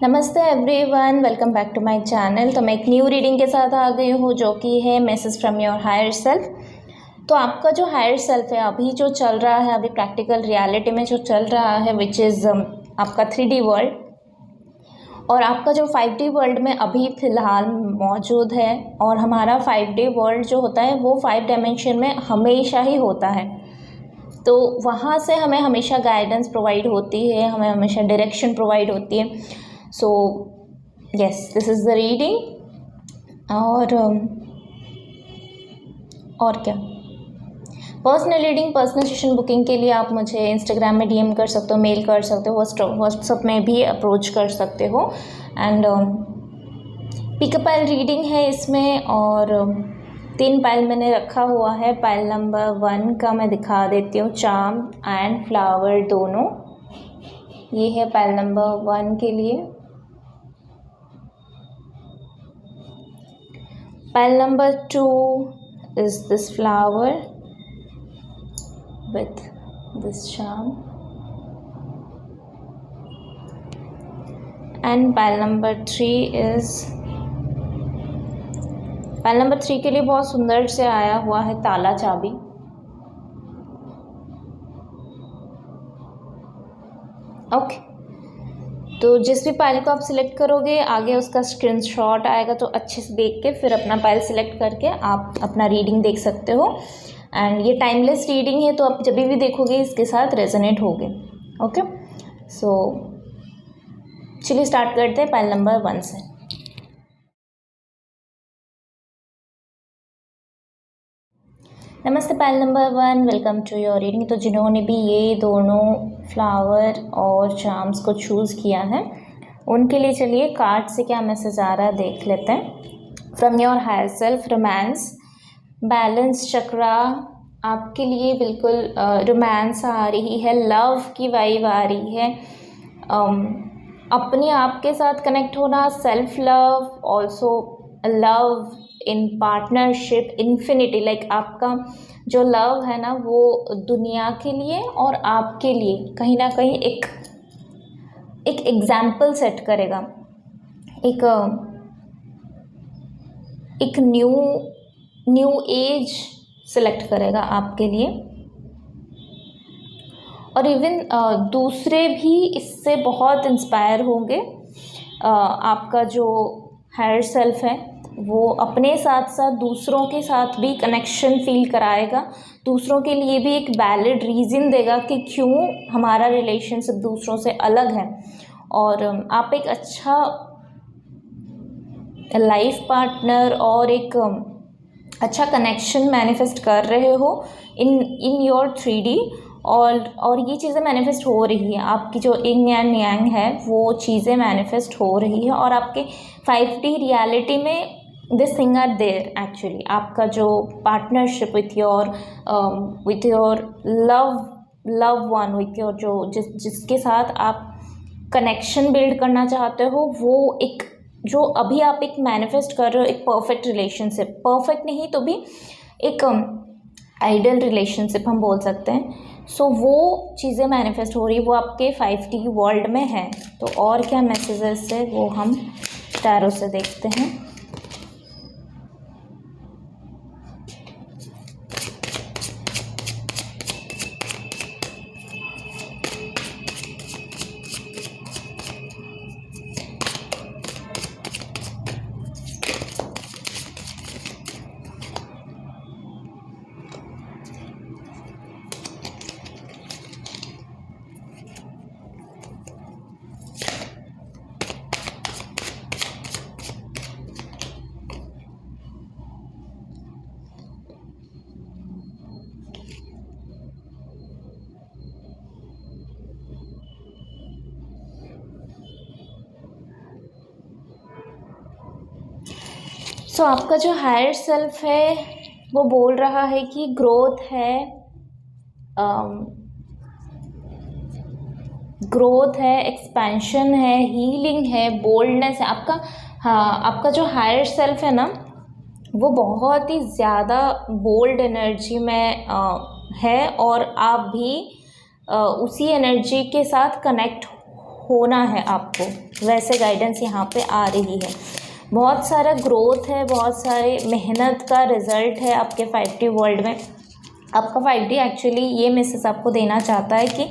नमस्ते everyone, welcome back to my channel. तो मैं एक न्यू रीडिंग के साथ आ गई हूँ जो कि है message from your higher self. तो आपका जो हायर सेल्फ है अभी जो चल रहा है, अभी प्रैक्टिकल रियलिटी में जो चल रहा है विच इज़ आपका 3D वर्ल्ड, और आपका जो 5D वर्ल्ड में अभी फ़िलहाल मौजूद है। और हमारा 5D वर्ल्ड जो होता है वो 5 डायमेंशन में हमेशा ही होता है। तो वहाँ से हमें हमेशा गाइडेंस प्रोवाइड होती है, हमें हमेशा डायरेक्शन प्रोवाइड होती है। So yes, this is the reading. और क्या, personal reading, personal session booking के लिए आप मुझे इंस्टाग्राम में डीएम कर सकते हो, मेल कर सकते हो, व्हाट्सएप में भी अप्रोच कर सकते हो। एंड पिकअप पाइल रीडिंग है इसमें, और 3 पाइल मैंने रखा हुआ है। पाइल नंबर 1 का मैं दिखा देती हूँ, चार्म एंड फ्लावर दोनों। ये है पाइल नंबर 1 के लिए। Pile number 2 is this flower with this charm, and pile number 3 is pile number 3 के लिए बहुत सुंदर से आया हुआ है ताला चाबी। ओके, तो जिस भी पाइल को आप सिलेक्ट करोगे आगे उसका स्क्रीनशॉट आएगा, तो अच्छे से देख के फिर अपना पाइल सिलेक्ट करके आप अपना रीडिंग देख सकते हो। एंड ये टाइमलेस रीडिंग है, तो आप जब भी देखोगे इसके साथ रेजोनेट होगे। ओके, सो चलिए स्टार्ट करते हैं पाइल नंबर 1 से। नमस्ते pile number 1, welcome to your reading. तो जिन्होंने भी ये दोनों फ्लावर और चार्म्स को चूज़ किया है उनके लिए चलिए कार्ड से क्या मैसेज आ रहा है देख लेते हैं। From your higher self, romance, balance chakra आपके लिए बिल्कुल रोमांस आ रही है, लव की वाइब आ रही है। अपने आप के साथ कनेक्ट होना, self love, also love in partnership, infinity, like आपका जो लव है ना वो दुनिया के लिए और आपके लिए कहीं ना कहीं एक एग्जाम्पल सेट करेगा, एक न्यू एज सेलेक्ट करेगा आपके लिए। और इवन दूसरे भी इससे बहुत इंस्पायर होंगे। आपका जो हायर सेल्फ है वो अपने साथ साथ दूसरों के साथ भी कनेक्शन फील कराएगा, दूसरों के लिए भी एक वैलिड रीज़न देगा कि क्यों हमारा रिलेशनशिप दूसरों से अलग है। और आप एक अच्छा लाइफ पार्टनर और एक अच्छा कनेक्शन मैनिफेस्ट कर रहे हो इन योर 3D, और ये चीज़ें मैनिफेस्ट हो रही है। आपकी जो यिंग एंड यांग है वो चीज़ें मैनिफेस्ट हो रही है, और आपके 5D रियलिटी में this thing are there actually. आपका जो partnership with your love one, with your जिसके साथ आप कनेक्शन बिल्ड करना चाहते हो, वो एक जो अभी आप एक मैनिफेस्ट कर रहे हो, एक परफेक्ट रिलेशनशिप, परफेक्ट नहीं तो भी एक आइडियल रिलेशनशिप हम बोल सकते हैं। सो वो चीज़ें मैनिफेस्ट हो रही है, वो आपके 5D वर्ल्ड में है। तो और क्या मैसेजेस है वो हम टैरो से देखते हैं। सो आपका जो हायर सेल्फ है वो बोल रहा है कि ग्रोथ है, एक्सपेंशन है, हीलिंग है, बोल्डनेस है आपका। हाँ, आपका जो हायर सेल्फ है ना वो बहुत ही ज़्यादा बोल्ड एनर्जी में है, और आप भी उसी एनर्जी के साथ कनेक्ट होना है आपको, वैसे गाइडेंस यहाँ पे आ रही है। बहुत सारा ग्रोथ है, बहुत सारे मेहनत का रिजल्ट है आपके 5D वर्ल्ड में। आपका 5D एक्चुअली ये मैसेज आपको देना चाहता है कि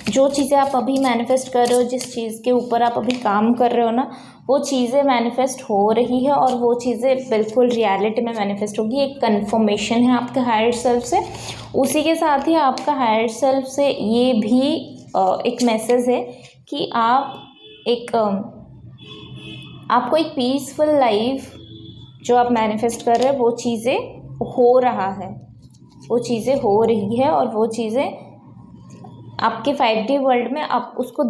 जो चीज़ें आप अभी मैनिफेस्ट कर रहे हो, जिस चीज़ के ऊपर आप अभी काम कर रहे हो ना, वो चीज़ें मैनिफेस्ट हो रही है और वो चीज़ें बिल्कुल रियलिटी में मैनिफेस्ट होगी। एक कन्फर्मेशन है आपके हायर सेल्फ से। उसी के साथ ही आपका हायर सेल्फ से ये भी एक मैसेज है कि आपको एक पीसफुल लाइफ जो आप मैनिफेस्ट कर रहे हैं, वो चीज़ें हो रहा है, वो चीज़ें हो रही है और वो चीज़ें आपके 5D वर्ल्ड में आप उसको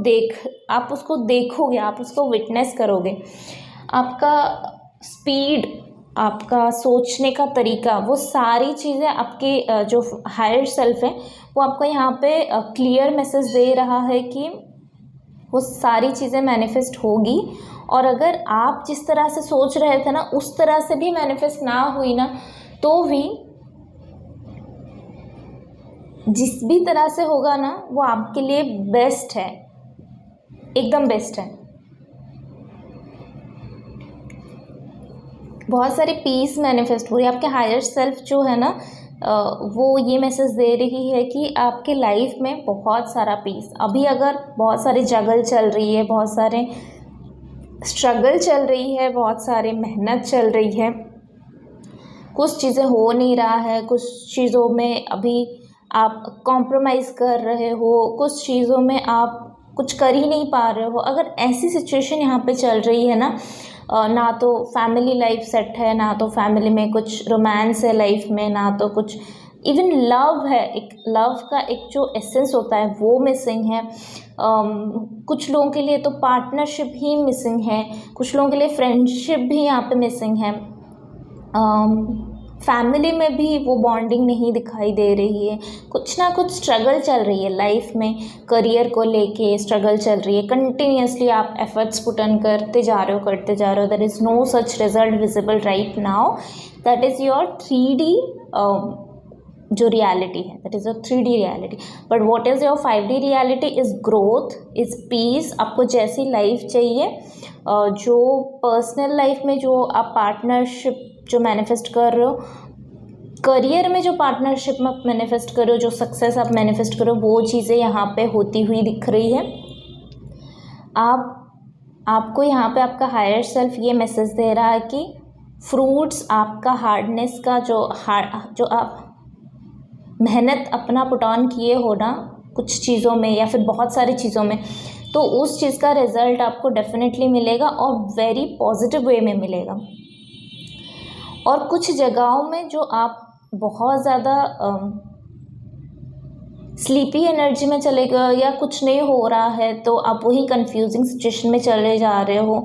देखोगे, आप उसको विटनेस करोगे। आपका स्पीड, आपका सोचने का तरीका, वो सारी चीज़ें आपके जो हायर सेल्फ है वो आपको यहाँ पे क्लियर मैसेज दे रहा है कि वो सारी चीज़ें मैनिफेस्ट होगी। और अगर आप जिस तरह से सोच रहे थे ना, उस तरह से भी मैनिफेस्ट ना हुई ना, तो भी जिस भी तरह से होगा ना, वो आपके लिए बेस्ट है, एकदम बेस्ट है। बहुत सारी पीस मैनिफेस्ट हो रही है। आपके हायर सेल्फ जो है ना, वो ये मैसेज दे रही है कि आपके लाइफ में बहुत सारा पीस, अभी अगर बहुत सारी जगल चल रही है, बहुत सारे स्ट्रगल चल रही है, बहुत सारी मेहनत चल रही है, कुछ चीज़ें हो नहीं रहा है, कुछ चीज़ों में अभी आप कॉम्प्रोमाइज़ कर रहे हो, कुछ चीज़ों में आप कुछ कर ही नहीं पा रहे हो। अगर ऐसी सिचुएशन यहाँ पे चल रही है ना, ना तो फैमिली लाइफ सेट है, ना तो फैमिली में कुछ रोमांस है लाइफ में, ना तो कुछ इवन लव है, एक लव का एक जो एसेंस होता है वो मिसिंग है। कुछ लोगों के लिए तो पार्टनरशिप ही मिसिंग है, कुछ लोगों के लिए फ्रेंडशिप भी यहाँ पे मिसिंग है। फैमिली में भी वो बॉन्डिंग नहीं दिखाई दे रही है। कुछ ना कुछ स्ट्रगल चल रही है लाइफ में, करियर को लेके स्ट्रगल चल रही है। कंटिन्यूसली आप एफर्ट्स पुट ऑन करते जा रहे हो। There is no such result visible right now. That is your 3D जो रियलिटी है, that is your 3D reality. But what is your 5D reality is growth, is peace. आपको जैसी life चाहिए, जो पर्सनल लाइफ में जो आप partnership जो मैनिफेस्ट कर रहे हो, करियर में जो पार्टनरशिप आप मैनिफेस्ट कर रहे हो, जो सक्सेस आप मैनिफेस्ट कर रहे हो, वो चीज़ें यहाँ पे होती हुई दिख रही है। आपको यहाँ पे आपका हायर सेल्फ ये मैसेज दे रहा है कि फ्रूट्स आपका हार्डनेस का जो आप मेहनत अपना पुट ऑन किए हो ना कुछ चीज़ों में या फिर बहुत सारी चीज़ों में, तो उस चीज़ का रिज़ल्ट आपको डेफिनेटली मिलेगा और वेरी पॉजिटिव वे में मिलेगा। और कुछ जगहों में जो आप बहुत ज़्यादा स्लीपी एनर्जी में चले गए या कुछ नहीं हो रहा है, तो आप वही कंफ्यूजिंग सिचुएशन में चले जा रहे हो,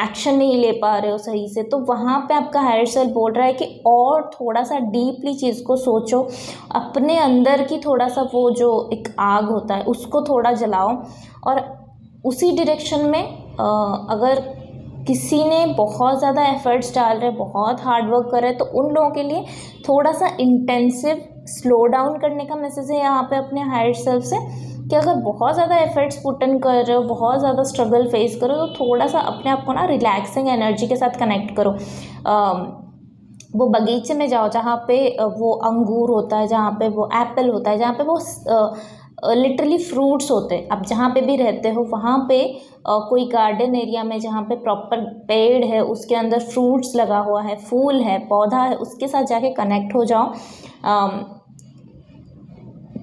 एक्शन नहीं ले पा रहे हो सही से, तो वहाँ पे आपका हायर सेल्फ बोल रहा है कि और थोड़ा सा डीपली चीज़ को सोचो, अपने अंदर की थोड़ा सा वो जो एक आग होता है उसको थोड़ा जलाओ। और उसी डायरेक्शन में अगर किसी ने बहुत ज़्यादा एफर्ट्स डाल रहे, बहुत हार्ड वर्क कर रहे, तो उन लोगों के लिए थोड़ा सा इंटेंसिव स्लो डाउन करने का मैसेज है यहाँ पे अपने हायर सेल्फ से, कि अगर बहुत ज़्यादा एफर्ट्स पुट इन कर रहे हो, बहुत ज़्यादा स्ट्रगल फेस करो, तो थोड़ा सा अपने आप को ना रिलैक्सिंग एनर्जी के साथ कनेक्ट करो। वो बगीचे में जाओ जहाँ पे वो अंगूर होता है, जहाँ पे वो एप्पल होता है, जहाँ पे वो लिटरली फ्रूट्स होते हैं। आप जहाँ पे भी रहते हो वहाँ पे कोई गार्डन एरिया में जहाँ पे प्रॉपर पेड़ है, उसके अंदर फ्रूट्स लगा हुआ है, फूल है, पौधा है, उसके साथ जाके कनेक्ट हो जाओ।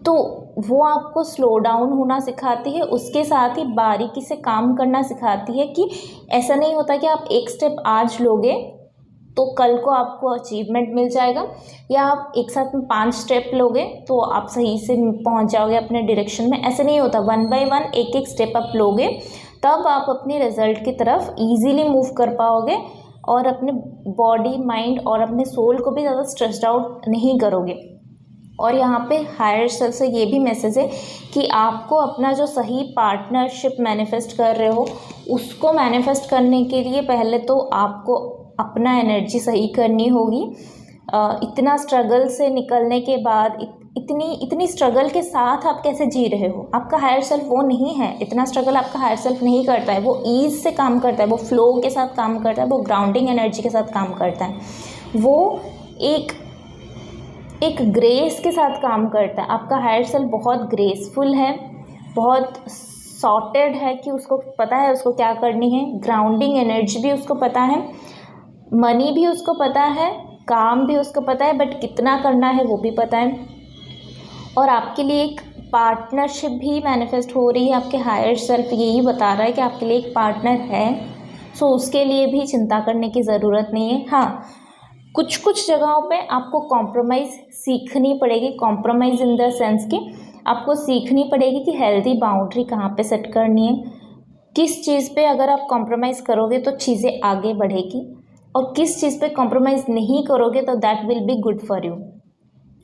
तो वो आपको स्लो डाउन होना सिखाती है, उसके साथ ही बारीकी से काम करना सिखाती है कि ऐसा नहीं होता कि आप एक स्टेप आज लोगे तो कल को आपको अचीवमेंट मिल जाएगा, या आप एक साथ में 5 स्टेप लोगे तो आप सही से पहुंच जाओगे अपने डायरेक्शन में। ऐसे नहीं होता, 1 बाय 1 एक एक स्टेप आप लोगे, तब आप अपने रिजल्ट की तरफ इजीली मूव कर पाओगे और अपने बॉडी, माइंड और अपने सोल को भी ज़्यादा स्ट्रेस्ड आउट नहीं करोगे। और यहाँ पे हायर सेल्फ से ये भी मैसेज है कि आपको अपना जो सही पार्टनरशिप मैनिफेस्ट कर रहे हो, उसको मैनिफेस्ट करने के लिए पहले तो आपको अपना एनर्जी सही करनी होगी। इतना स्ट्रगल से निकलने के बाद, इतनी स्ट्रगल के साथ आप कैसे जी रहे हो। आपका हायर सेल्फ वो नहीं है, इतना स्ट्रगल आपका हायर सेल्फ नहीं करता है। वो ईज से काम करता है, वो फ्लो के साथ काम करता है, वो ग्राउंडिंग एनर्जी के साथ काम करता है, वो एक ग्रेस के साथ काम करता है। आपका हायर सेल्फ बहुत ग्रेसफुल है, बहुत सॉर्टेड है कि उसको पता है उसको क्या करनी है। ग्राउंडिंग एनर्जी भी उसको पता है, मनी भी उसको पता है, काम भी उसको पता है, बट कितना करना है वो भी पता है। और आपके लिए एक पार्टनरशिप भी मैनिफेस्ट हो रही है। आपके हायर सेल्फ यही बता रहा है कि आपके लिए एक पार्टनर है, सो उसके लिए भी चिंता करने की ज़रूरत नहीं है। हाँ, कुछ जगहों पे आपको कॉम्प्रोमाइज़ सीखनी पड़ेगी। कॉम्प्रोमाइज़ इन द सेंस कि आपको सीखनी पड़ेगी कि हेल्दी बाउंड्री कहाँ पे सेट करनी है, किस चीज़ पे अगर आप कॉम्प्रोमाइज़ करोगे तो चीज़ें आगे बढ़ेगी, और किस चीज़ पे कॉम्प्रोमाइज़ नहीं करोगे तो that will be good for you.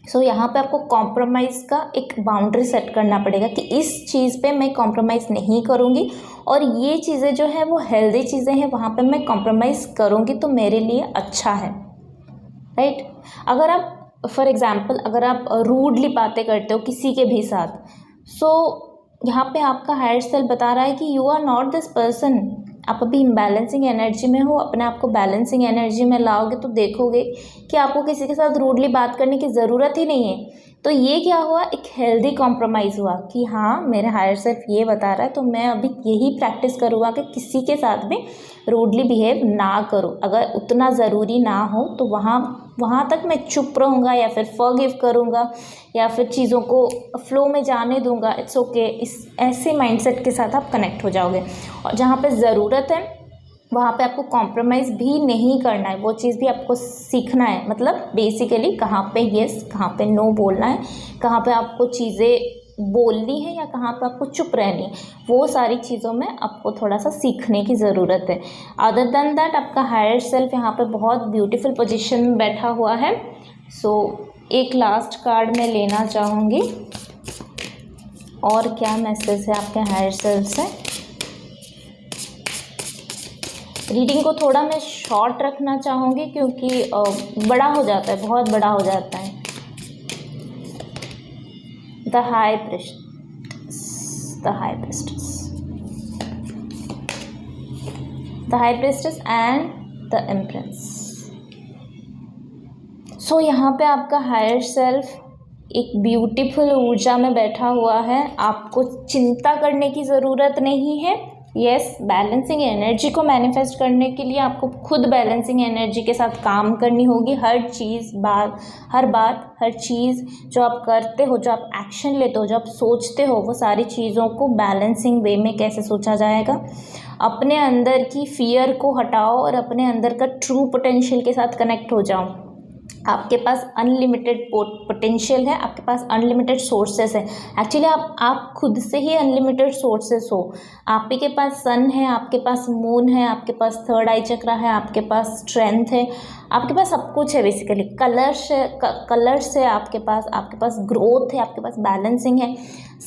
So यहाँ पे आपको कॉम्प्रोमाइज़ का एक बाउंड्री सेट करना पड़ेगा कि इस चीज़ पे मैं कॉम्प्रोमाइज़ नहीं करूँगी, और ये चीज़ें जो है वो हेल्दी चीज़ें हैं, वहाँ पे मैं कॉम्प्रोमाइज़ करूँगी तो मेरे लिए अच्छा है, राइट। अगर आप फॉर एग्ज़ाम्पल अगर आप रूडली बातें करते हो किसी के भी साथ, सो यहाँ पे आपका हायर सेल्फ बता रहा है कि you are not this person. आप अभी इम्बैलेंसिंग एनर्जी में हो, अपने आप को बैलेंसिंग एनर्जी में लाओगे तो देखोगे कि आपको किसी के साथ रूडली बात करने की ज़रूरत ही नहीं है। तो ये क्या हुआ, एक हेल्दी कॉम्प्रोमाइज़ हुआ कि हाँ मेरे हायर सेल्फ ये बता रहा है तो मैं अभी यही प्रैक्टिस करूँगा कि किसी के साथ भी रूडली बिहेव ना करूँ। अगर उतना ज़रूरी ना हो तो वहाँ तक मैं चुप रहूँगा, या फिर फॉरगिव करूँगा, या फिर चीज़ों को फ्लो में जाने दूँगा। It's okay. इस ऐसे माइंडसेट के साथ आप कनेक्ट हो जाओगे, और जहाँ पे ज़रूरत है वहाँ पे आपको कॉम्प्रोमाइज़ भी नहीं करना है। वो चीज़ भी आपको सीखना है, मतलब बेसिकली कहाँ पे येस कहाँ पे नो बोलना है, कहाँ पे आपको चीज़ें बोलनी है या कहाँ पे आपको चुप रहनी है, वो सारी चीज़ों में आपको थोड़ा सा सीखने की ज़रूरत है। अदर देन दैट आपका हायर सेल्फ यहाँ पे बहुत ब्यूटीफुल पोजीशन में बैठा हुआ है। सो एक लास्ट कार्ड मैं लेना चाहूँगी, और क्या मैसेज है आपके हायर सेल्फ से। रीडिंग को थोड़ा मैं शॉर्ट रखना चाहूँगी क्योंकि बड़ा हो जाता है, बहुत बड़ा हो जाता है। The high priestess, the high priestess, the high priestess and the empress. So यहाँ पे आपका हायर सेल्फ एक ब्यूटीफुल ऊर्जा में बैठा हुआ है। आपको चिंता करने की ज़रूरत नहीं है। यस, बैलेंसिंग एनर्जी को मैनिफेस्ट करने के लिए आपको खुद बैलेंसिंग एनर्जी के साथ काम करनी होगी। हर चीज़ जो आप करते हो, जो आप एक्शन लेते हो, जो आप सोचते हो, वो सारी चीज़ों को बैलेंसिंग वे में कैसे सोचा जाएगा। अपने अंदर की फियर को हटाओ और अपने अंदर का ट्रू पोटेंशियल के साथ कनेक्ट हो जाओ। आपके पास अनलिमिटेड पोटेंशियल है, आपके पास अनलिमिटेड सोर्सेस है। एक्चुअली आप खुद से ही अनलिमिटेड सोर्सेस हो। आप ही के पास सन है, आपके पास मून है, आपके पास थर्ड आई चक्रा है, आपके पास स्ट्रेंथ है, आपके पास सब कुछ है। बेसिकली कलर्स है आपके पास ग्रोथ है, आपके पास बैलेंसिंग है,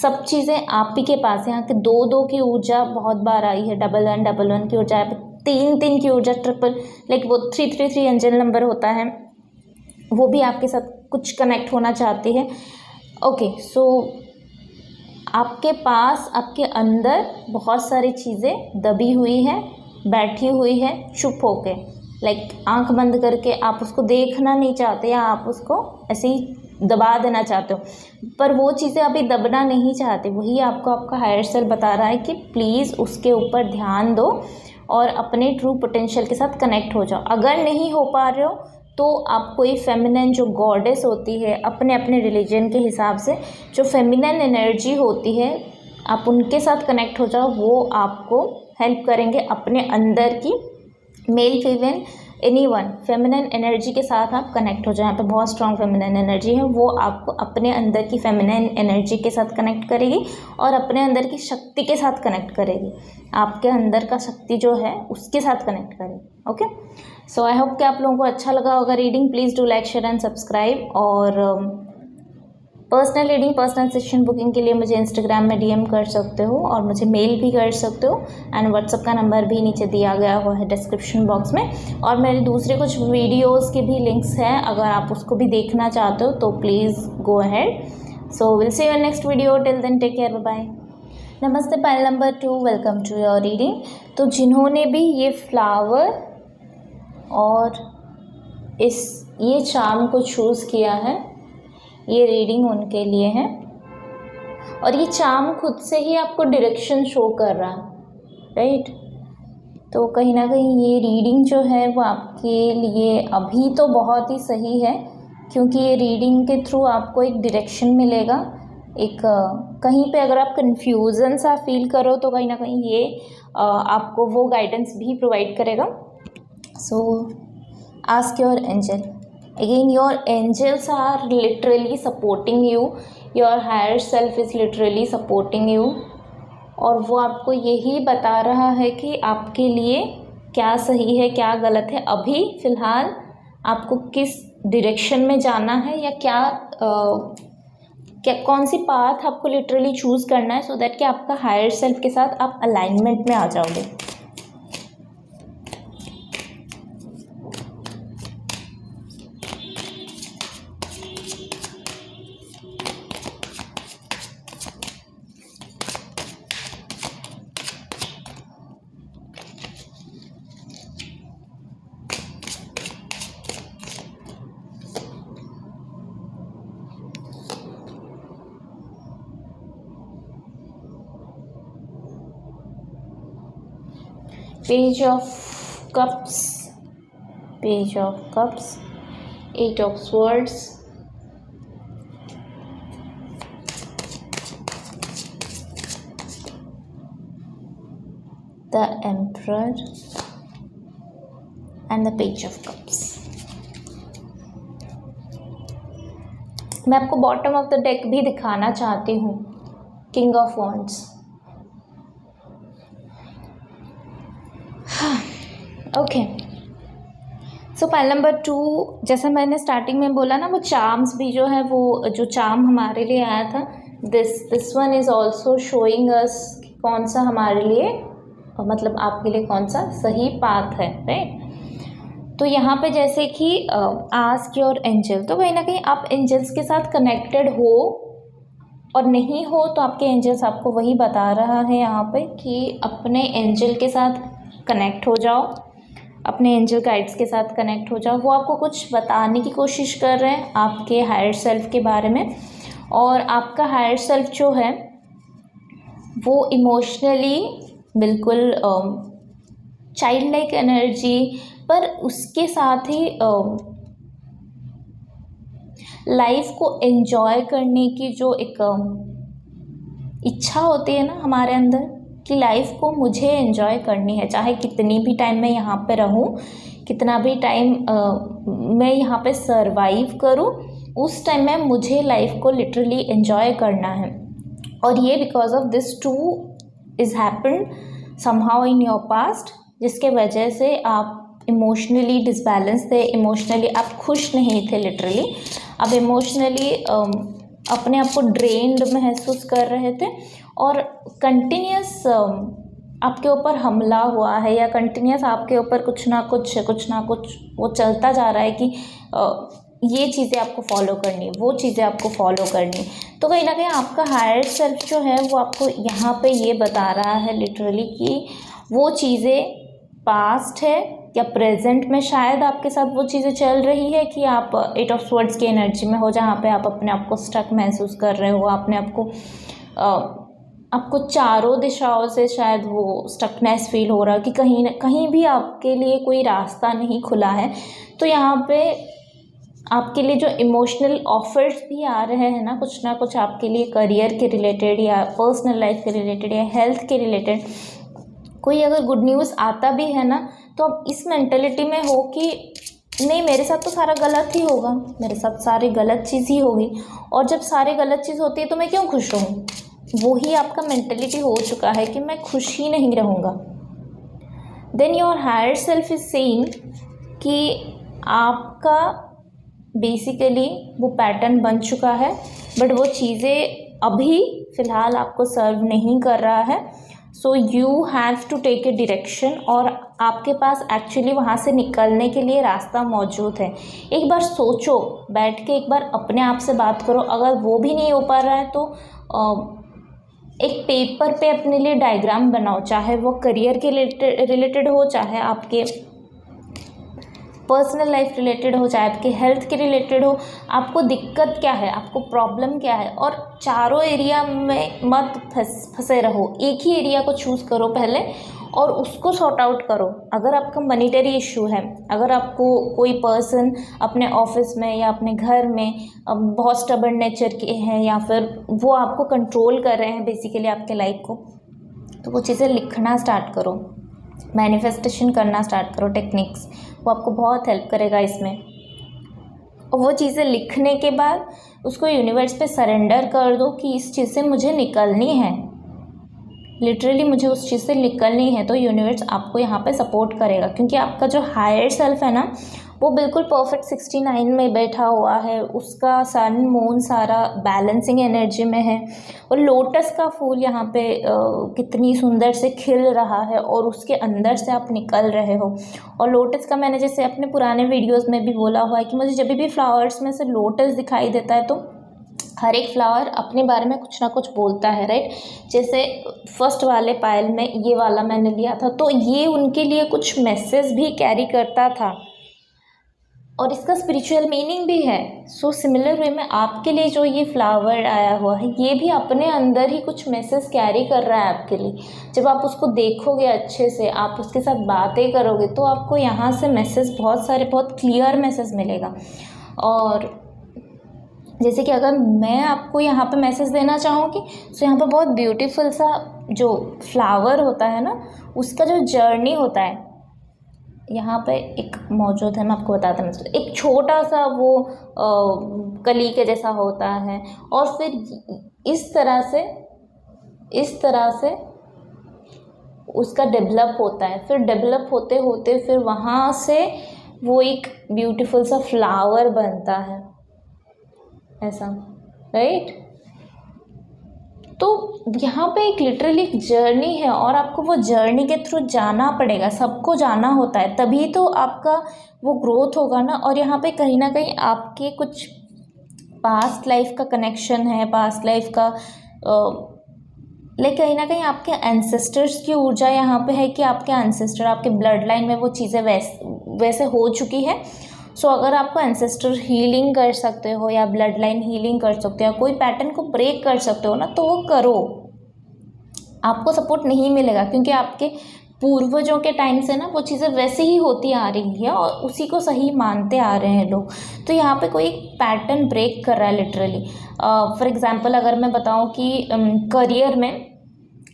सब चीज़ें आप ही के पास है। यहाँ के 2-2 की ऊर्जा बहुत बार आई है, 11 की ऊर्जा, 3 की ऊर्जा, ट्रिपल लाइक वो 333 एंजल नंबर होता है, वो भी आपके साथ कुछ कनेक्ट होना चाहती है। ओके, सो आपके पास आपके अंदर बहुत सारी चीज़ें दबी हुई है, बैठी हुई है चुप होके, लाइक आंख बंद करके आप उसको देखना नहीं चाहते, या आप उसको ऐसे ही दबा देना चाहते हो, पर वो चीज़ें अभी दबना नहीं चाहते। वही आपको आपका हायर सेल्फ बता रहा है कि प्लीज़ उसके ऊपर ध्यान दो और अपने ट्रू पोटेंशियल के साथ कनेक्ट हो जाओ। अगर नहीं हो पा रहे हो तो आप कोई फेमिनिन जो गॉडेस होती है, अपने अपने रिलीजन के हिसाब से जो फेमिनिन एनर्जी होती है, आप उनके साथ कनेक्ट हो जाओ। वो आपको हेल्प करेंगे अपने अंदर की male female anyone feminine energy के साथ आप कनेक्ट हो जाए। यहाँ पे बहुत स्ट्रॉन्ग फेमिनिन एनर्जी है, वो आपको अपने अंदर की फेमिनिन एनर्जी के साथ कनेक्ट करेगी और अपने अंदर की शक्ति के साथ कनेक्ट करेगी। आपके अंदर का शक्ति जो है उसके साथ कनेक्ट करेगी। ओके, सो आई होप कि आप लोगों को अच्छा लगा होगा reading. Please do like share and subscribe, और personal reading, personal session booking के लिए मुझे इंस्टाग्राम में डीएम कर सकते हो और मुझे मेल भी कर सकते हो। एंड व्हाट्सअप का नंबर भी नीचे दिया गया हुआ है डिस्क्रिप्शन बॉक्स में। और मेरे दूसरे कुछ वीडियोस के भी लिंक्स हैं, अगर आप उसको भी देखना चाहते हो तो please go ahead. So will see you in next video, till then take care, bye bye. नमस्ते pile number 2, welcome to your reading. तो जिन्होंने भी ये फ्लावर और ये चार्म को चूज़ किया है, ये रीडिंग उनके लिए है। और ये चार्म खुद से ही आपको डायरेक्शन शो कर रहा है, राइट। तो कहीं ना कहीं ये रीडिंग जो है वो आपके लिए अभी तो बहुत ही सही है, क्योंकि ये रीडिंग के थ्रू आपको एक डायरेक्शन मिलेगा। एक कहीं पे अगर आप कन्फ्यूज़न सा फील करो तो कहीं ना कहीं ये आपको वो गाइडेंस भी प्रोवाइड करेगा। सो ask your angel. Again, your angels are literally supporting you, your higher self is literally supporting you, और वो आपको यही बता रहा है कि आपके लिए क्या सही है क्या गलत है। अभी फ़िलहाल आपको किस डायरेक्शन में जाना है या क्या कौन सी पाथ आपको लिटरली चूज़ करना है, सो दैट कि आपका हायर सेल्फ के साथ आप अलाइनमेंट में आ जाओगे। Page of Cups, Page of Cups, 8 of Swords, the Emperor and the Page of Cups। मैं आपको बॉटम ऑफ द डेक भी दिखाना चाहती हूँ, king of wands. Okay, so pile number 2, जैसा मैंने स्टार्टिंग में बोला ना, वो चार्म्स भी जो है, वो जो चार्म हमारे लिए आया था, this one is also showing us कौन सा हमारे लिए, मतलब आपके लिए कौन सा सही पाथ है, राइट। तो यहाँ पे जैसे कि आस्क योर एंजल, तो कहीं ना कहीं आप एंजल्स के साथ कनेक्टेड हो और नहीं हो तो आपके एंजल्स आपको वही बता रहा है यहाँ पे कि अपने एंजल के साथ कनेक्ट हो जाओ, अपने एंजल गाइड्स के साथ कनेक्ट हो जाओ। वो आपको कुछ बताने की कोशिश कर रहे हैं आपके हायर सेल्फ के बारे में। और आपका हायर सेल्फ जो है वो इमोशनली बिल्कुल चाइल्ड लाइक एनर्जी, पर उसके साथ ही लाइफ को एंजॉय करने की जो एक इच्छा होती है ना हमारे अंदर, कि लाइफ को मुझे एंजॉय करनी है, चाहे कितनी भी टाइम मैं यहाँ पे रहूँ, कितना भी टाइम मैं यहाँ पे सरवाइव करूँ, उस टाइम में मुझे लाइफ को लिटरली एंजॉय करना है। और ये because of this two is happened somehow in your past, जिसके वजह से आप इमोशनली डिसबैलेंस थे, इमोशनली आप खुश नहीं थे लिटरली, आप इमोशनली अपने आप को ड्रेन्ड महसूस कर रहे थे और कंटिन्यूस आपके ऊपर हमला हुआ है या कंटिन्यूस आपके ऊपर कुछ ना कुछ वो चलता जा रहा है कि ये चीज़ें आपको फॉलो करनी, वो चीज़ें आपको फॉलो करनी। तो कहीं ना कहीं आपका हायर सेल्फ जो है वो आपको यहाँ पे ये बता रहा है लिटरली कि वो चीज़ें पास्ट है या प्रेजेंट में शायद आपके साथ वो चीज़ें चल रही है कि आप 8 ऑफ स्वर्ड्स की एनर्जी में हो, जहाँ पे आप अपने आप को स्टक महसूस कर रहे हो, अपने आप को आपको चारों दिशाओं से शायद वो स्टकनेस फील हो रहा है कि कहीं भी आपके लिए कोई रास्ता नहीं खुला है। तो यहाँ पे आपके लिए जो इमोशनल ऑफर्स भी आ रहे हैं ना कुछ आपके लिए करियर के रिलेटेड या पर्सनल लाइफ के रिलेटेड या हेल्थ के रिलेटेड कोई अगर गुड न्यूज़ आता भी है ना, तो आप इस मेंटेलिटी में हो कि नहीं, मेरे साथ तो सारा गलत ही होगा, मेरे साथ सारी गलत चीज़ ही होगी, और जब सारी गलत चीज़ होती है तो मैं क्यों खुश रहूँ। वो ही आपका मेंटेलिटी हो चुका है कि मैं खुश ही नहीं रहूँगा। Then your higher self is saying कि आपका बेसिकली वो पैटर्न बन चुका है, बट वो चीज़ें अभी फ़िलहाल आपको सर्व नहीं कर रहा है। So you have to take a direction, और आपके पास एक्चुअली वहाँ से निकलने के लिए रास्ता मौजूद है। एक बार सोचो, बैठ के एक बार अपने आप से बात करो। अगर वो भी नहीं हो पा रहा है तो एक पेपर पे अपने लिए डायग्राम बनाओ, चाहे वो करियर के रिलेटेड हो, चाहे आपके पर्सनल लाइफ रिलेटेड हो, चाहे आपके हेल्थ के रिलेटेड हो। आपको दिक्कत क्या है, आपको प्रॉब्लम क्या है, और चारों एरिया में मत फंसे रहो। एक ही एरिया को चूज़ करो पहले और उसको सॉर्ट आउट करो। अगर आपका मनीटरी इशू है, अगर आपको कोई पर्सन अपने ऑफिस में या अपने घर में बहुत स्टबर्न नेचर के हैं, या फिर वो आपको कंट्रोल कर रहे हैं बेसिकली आपके लाइफ को, तो वो चीज़ें लिखना स्टार्ट करो, मैनिफेस्टेशन करना स्टार्ट करो। टेक्निक्स वो आपको बहुत हेल्प करेगा इसमें। और वो चीज़ें लिखने के बाद उसको यूनिवर्स पे सरेंडर कर दो कि इस चीज़ से मुझे निकलनी है, लिटरली मुझे उस चीज़ से निकलनी है। तो यूनिवर्स आपको यहाँ पे सपोर्ट करेगा, क्योंकि आपका जो हायर सेल्फ है ना, वो बिल्कुल परफेक्ट 69 में बैठा हुआ है। उसका सन मून सारा बैलेंसिंग एनर्जी में है, और लोटस का फूल यहाँ पे कितनी सुंदर से खिल रहा है, और उसके अंदर से आप निकल रहे हो। और लोटस का मैंने जैसे अपने पुराने वीडियोस में भी बोला हुआ है कि मुझे जब भी फ्लावर्स में से लोटस दिखाई देता है, तो हर एक फ्लावर अपने बारे में कुछ ना कुछ बोलता है, राइट। जैसे फर्स्ट वाले पायल में ये वाला मैंने लिया था, तो ये उनके लिए कुछ मैसेज भी कैरी करता था, और इसका स्पिरिचुअल मीनिंग भी है। सो सिमिलर वे में आपके लिए जो ये फ्लावर आया हुआ है, ये भी अपने अंदर ही कुछ मैसेज कैरी कर रहा है आपके लिए। जब आप उसको देखोगे अच्छे से, आप उसके साथ बातें करोगे, तो आपको यहाँ से मैसेज बहुत सारे, बहुत क्लियर मैसेज मिलेगा। और जैसे कि अगर मैं आपको यहाँ पे मैसेज देना चाहूँगी, तो यहाँ पे बहुत ब्यूटीफुल सा जो फ्लावर होता है ना, उसका जो जर्नी होता है यहाँ पे एक मौजूद है। मैं आपको बताता हूँ, एक छोटा सा वो कली के जैसा होता है, और फिर इस तरह से उसका डेवलप होता है। फिर डेवलप होते होते फिर वहाँ से वो एक ब्यूटीफुल सा फ्लावर बनता है, ऐसा, राइट। तो यहाँ पे एक लिटरली एक जर्नी है, और आपको वो जर्नी के थ्रू जाना पड़ेगा। सबको जाना होता है, तभी तो आपका वो ग्रोथ होगा ना। और यहाँ पे कहीं ना कहीं आपके कुछ पास्ट लाइफ का कनेक्शन है, पास्ट लाइफ का लाइक कहीं ना कहीं आपके एंसेस्टर्स की ऊर्जा यहाँ पे है, कि आपके एंसेस्टर, आपके ब्लड लाइन में वो चीज़ें वैसे हो चुकी है। सो अगर आपको एंसेस्टर हीलिंग कर सकते हो, या ब्लड लाइन हीलिंग कर सकते हो, या कोई पैटर्न को ब्रेक कर सकते हो ना, तो वो करो। आपको सपोर्ट नहीं मिलेगा, क्योंकि आपके पूर्वजों के टाइम से ना वो चीज़ें वैसे ही होती आ रही है, और उसी को सही मानते आ रहे हैं लोग। तो यहाँ पे कोई पैटर्न ब्रेक कर रहा है लिटरली। फॉर एग्जांपल अगर मैं बताऊँ कि करियर में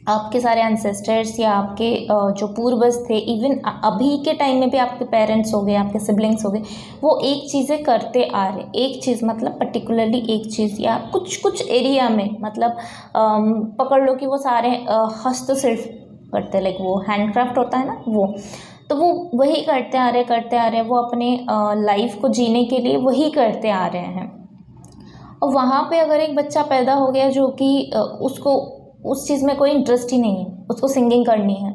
आपके सारे एंसेस्टर्स या आपके जो पूर्वज थे, इवन अभी के टाइम में भी आपके पेरेंट्स हो गए, आपके सिबलिंग्स हो गए, वो एक चीज़ें करते आ रहे। एक चीज़ मतलब पर्टिकुलरली एक चीज़, या कुछ एरिया में, मतलब पकड़ लो कि वो सारे हस्तशिल्प करते, लाइक वो हैंडक्राफ्ट होता है ना, तो वो वही करते आ रहे। वो अपने लाइफ को जीने के लिए वही करते आ रहे हैं। और वहाँ पे अगर एक बच्चा पैदा हो गया जो कि उसको उस चीज़ में कोई इंटरेस्ट ही नहीं है, उसको सिंगिंग करनी है,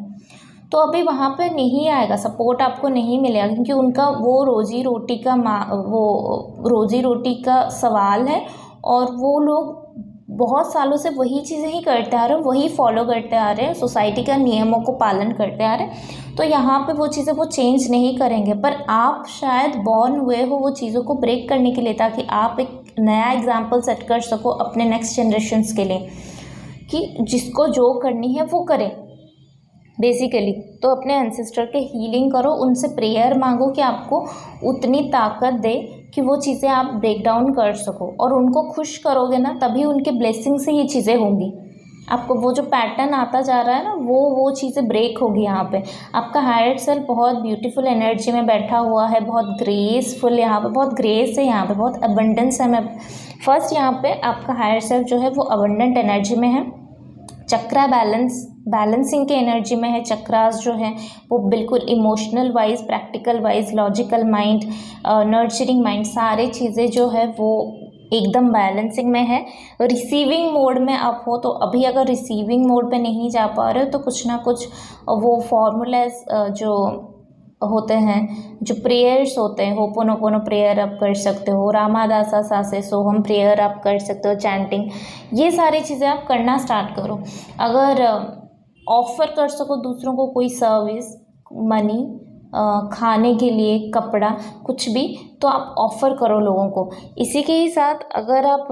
तो अभी वहाँ पे नहीं आएगा, सपोर्ट आपको नहीं मिलेगा, क्योंकि उनका वो रोजी रोटी का सवाल है, और वो लोग बहुत सालों से वही चीज़ें ही करते आ रहे हैं, वही फॉलो करते आ रहे हैं, सोसाइटी का नियमों को पालन करते आ रहे हैं। तो यहाँ पे वो चीज़ें वो चेंज नहीं करेंगे। पर आप शायद बॉर्न हुए हो वो चीज़ों को ब्रेक करने के लिए, ताकि आप एक नया एग्जाम्पल सेट कर सको अपने नेक्स्ट जनरेशन्स के लिए, कि जिसको जो करनी है वो करे बेसिकली। तो अपने एंसेस्टर के हीलिंग करो, उनसे प्रेयर मांगो कि आपको उतनी ताकत दे कि वो चीज़ें आप ब्रेक डाउन कर सको, और उनको खुश करोगे ना, तभी उनके ब्लेसिंग से ये चीज़ें होंगी। आपको वो जो पैटर्न आता जा रहा है ना, वो चीज़ें ब्रेक होगी। यहाँ पे आपका हायर सेल्फ बहुत ब्यूटीफुल एनर्जी में बैठा हुआ है, बहुत ग्रेसफुल, यहाँ पे बहुत ग्रेस है, यहाँ पे बहुत अबंडेंस है। मैं फर्स्ट यहाँ पे आपका हायर सेल्फ जो है वो अबंडेंट एनर्जी में है, चक्रा बैलेंसिंग के एनर्जी में है। चक्रास जो है वो बिल्कुल emotional wise, practical wise, logical mind, nurturing mind, सारे चीज़ें जो है वो एकदम बैलेंसिंग में है। रिसीविंग मोड में आप हो तो अभी अगर रिसीविंग मोड पे नहीं जा पा रहे हो तो कुछ ना कुछ वो फॉर्मूलाज जो होते हैं, जो प्रेयर्स होते हैं, होपोनोपोनो प्रेयर आप कर सकते हो, रामादासा सासे सोहम प्रेयर आप कर सकते हो, चैंटिंग, ये सारी चीज़ें आप करना स्टार्ट करो। अगर ऑफ़र कर सको दूसरों को कोई सर्विस, मनी, खाने के लिए, कपड़ा, कुछ भी, तो आप ऑफ़र करो लोगों को। इसी के ही साथ अगर आप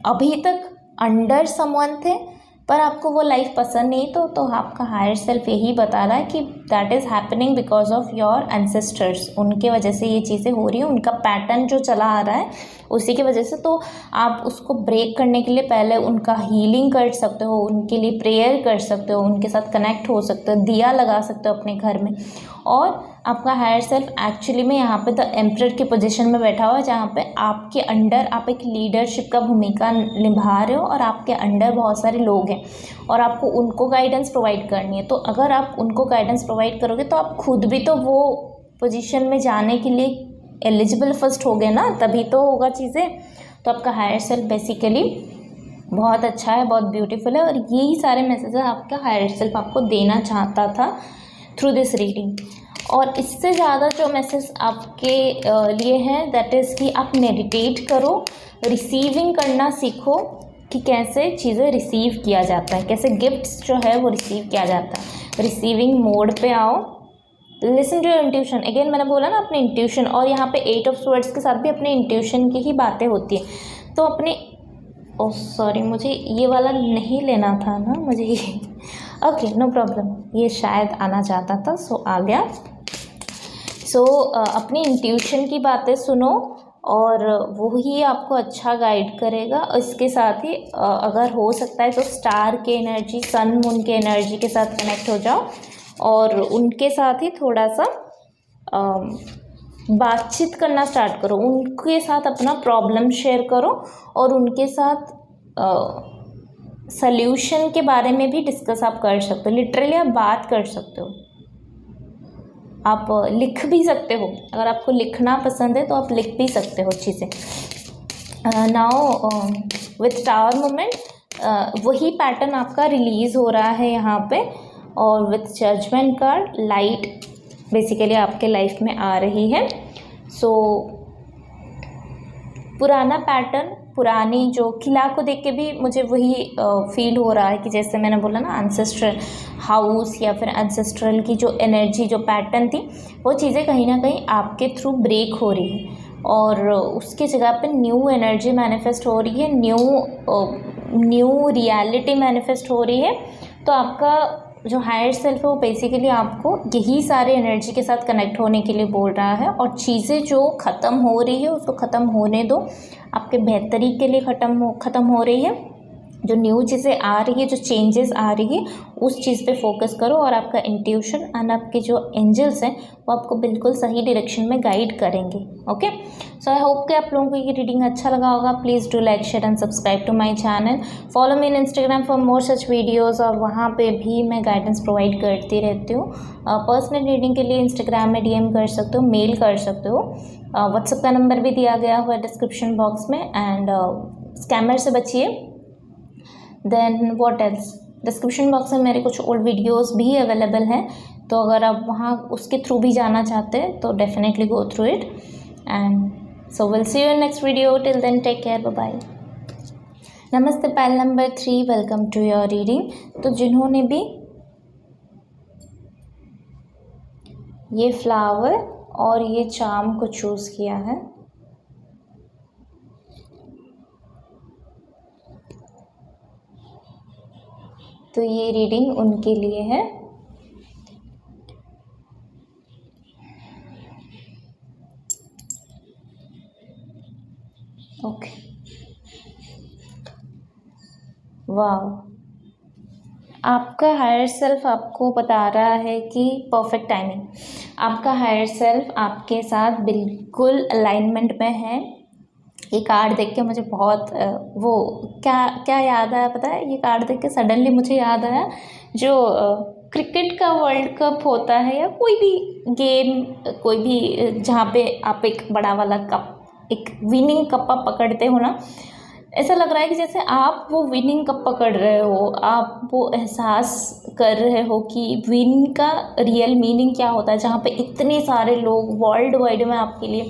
अभी तक अंडर समवन थे पर आपको वो लाइफ पसंद नहीं तो आपका हायर सेल्फ यही बता रहा है कि that is happening because of your ancestors. उनके वजह से ये चीज़ें हो रही हैं, उनका पैटर्न जो चला आ रहा है उसी की वजह से। तो आप उसको ब्रेक करने के लिए पहले उनका हीलिंग कर सकते हो, उनके लिए प्रेयर कर सकते हो, उनके साथ कनेक्ट हो सकते हो, दिया लगा सकते हो अपने घर में। और आपका हायर सेल्फ एक्चुअली में यहाँ पे द एम्परर की पोजीशन में बैठा हुआ है, जहाँ पे आपके अंडर आप एक लीडरशिप का भूमिका निभा रहे हो और आपके अंडर बहुत सारे लोग हैं और आपको उनको गाइडेंस प्रोवाइड करनी है। तो अगर आप उनको गाइडेंस प्रोवाइड करोगे तो आप खुद भी तो वो पोजीशन में जाने के लिए एलिजिबल फर्स्ट हो गए ना, तभी तो होगा चीज़ें। तो आपका हायर सेल्फ बेसिकली बहुत अच्छा है, बहुत ब्यूटीफुल है और यही सारे मैसेजेस आपका हायर सेल्फ आपको देना चाहता था थ्रू दिस रीडिंग। और इससे ज़्यादा जो मैसेज आपके लिए हैं दैट इज़ कि आप मेडिटेट करो, रिसीविंग करना सीखो कि कैसे चीज़ें रिसीव किया जाता है, कैसे गिफ्ट्स जो है वो रिसीव किया जाता है। रिसीविंग मोड पे आओ, listen to your intuition. Again मैंने बोला ना अपने इंट्यूशन, और यहाँ पे 8 ऑफ स्वर्ड्स के साथ भी अपने इंट्यूशन की ही बातें होती हैं। तो अपने ओह सॉरी, मुझे ये वाला नहीं लेना था ना, मुझे ये ओके नो प्रॉब्लम, ये शायद आना चाहता था सो आ गया। सो अपनी इंट्यूशन की बातें सुनो और वो ही आपको अच्छा गाइड करेगा। इसके साथ ही अगर हो सकता है तो स्टार के एनर्जी, सन मून के एनर्जी के साथ कनेक्ट हो जाओ और उनके साथ ही थोड़ा सा बातचीत करना स्टार्ट करो, उनके साथ अपना प्रॉब्लम शेयर करो और उनके साथ सल्यूशन के बारे में भी डिस्कस आप कर सकते हो। लिटरली आप बात कर सकते हो, आप लिख भी सकते हो, अगर आपको लिखना पसंद है तो आप लिख भी सकते हो चीज़ें। नाउ विथ टावर मोमेंट वही पैटर्न आपका रिलीज़ हो रहा है यहाँ पे, और with judgement card light basically आपके लाइफ में आ रही है। सो पुराना पैटर्न, पुरानी जो किला को देख के भी मुझे वही फील हो रहा है कि जैसे मैंने बोला ना एंसेस्ट्रल हाउस या फिर एंसेस्ट्रल की जो एनर्जी, जो पैटर्न थी, वो चीज़ें कहीं ना कहीं आपके थ्रू ब्रेक हो रही है और उसके जगह पे न्यू एनर्जी मैनिफेस्ट हो रही है, न्यू रियलिटी मैनिफेस्ट हो रही है। तो आपका जो हायर सेल्फ है वो बेसिकली आपको यही सारे एनर्जी के साथ कनेक्ट होने के लिए बोल रहा है और चीज़ें जो ख़त्म हो रही है उसको ख़त्म होने दो, आपके बेहतरी के लिए ख़त्म हो रही है। जो न्यू चीज़ें आ रही है, जो चेंजेस आ रही है, उस चीज़ पे फोकस करो और आपका इंट्यूशन एंड आपके जो एंजल्स हैं वो आपको बिल्कुल सही डायरेक्शन में गाइड करेंगे। ओके, सो आई होप कि आप लोगों को ये रीडिंग अच्छा लगा होगा। Please do like, share and subscribe to my channel. Follow me in Instagram for more such videos, और वहाँ पे भी मैं गाइडेंस प्रोवाइड करती रहती हूँ। पर्सनल रीडिंग के लिए इंस्टाग्राम में DM कर सकते हो, मेल कर सकते हो। व्हाट्सएप का नंबर भी दिया गया हुआ है डिस्क्रिप्शन बॉक्स में। एंड स्कैमर से बचिए। Then what else, description box में मेरे कुछ ओल्ड वीडियोस भी अवेलेबल हैं, तो अगर आप वहाँ उसके थ्रू भी जाना चाहते हैं तो definitely go through it. And so will see you in next video, till then take care, bye bye. नमस्ते pile number 3, welcome to your reading. तो जिन्होंने भी ये फ्लावर और ये चार्म को चूज़ किया है, तो ये रीडिंग उनके लिए है। ओके, वाह, आपका हायर सेल्फ आपको बता रहा है कि परफेक्ट टाइमिंग। आपका हायर सेल्फ आपके साथ बिल्कुल अलाइनमेंट में है। ये कार्ड देख के मुझे बहुत वो क्या क्या याद आया पता है? ये कार्ड देख के सडनली मुझे याद आया जो क्रिकेट का वर्ल्ड कप होता है या कोई भी गेम, कोई भी जहाँ पे आप एक बड़ा वाला कप एक विनिंग कप आप पकड़ते हो ना, ऐसा लग रहा है कि जैसे आप वो विनिंग कप पकड़ रहे हो, आप वो एहसास कर रहे हो कि विन का रियल मीनिंग क्या होता है, जहाँ पे इतने सारे लोग वर्ल्ड वाइड में आपके लिए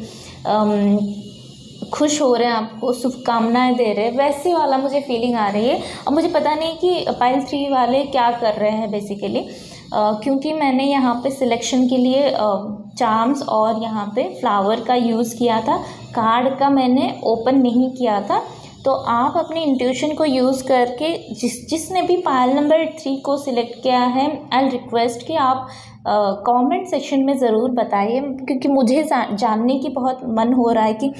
खुश हो रहे हैं, आपको शुभकामनाएं दे रहे हैं, वैसे वाला मुझे फीलिंग आ रही है। अब मुझे पता नहीं कि पाइल 3 वाले क्या कर रहे हैं बेसिकली, क्योंकि मैंने यहाँ पे सिलेक्शन के लिए चार्म्स और यहाँ पे फ्लावर का यूज़ किया था, कार्ड का मैंने ओपन नहीं किया था। तो आप अपने इंट्यूशन को यूज़ करके जिसने भी पायल नंबर 3 को सिलेक्ट किया है, आई रिक्वेस्ट कि आप कमेंट सेक्शन में ज़रूर बताइए, क्योंकि मुझे जानने की बहुत मन हो रहा है कि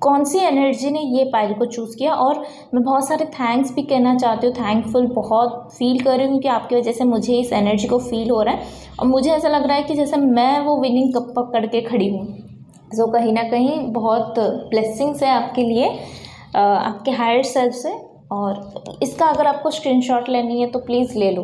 कौन सी एनर्जी ने ये पायल को चूज़ किया। और मैं बहुत सारे थैंक्स भी कहना चाहती हूँ, थैंकफुल बहुत फील कर रही हूँ कि आपकी वजह से मुझे इस एनर्जी को फील हो रहा है, और मुझे ऐसा लग रहा है कि जैसे मैं वो विनिंग कप पकड़ के खड़ी हूँ। सो कहीं ना कहीं बहुत ब्लेसिंग्स है आपके लिए, आपके हायर सेल्फ से। और इसका अगर आपको स्क्रीनशॉट लेनी है तो प्लीज़ ले लो।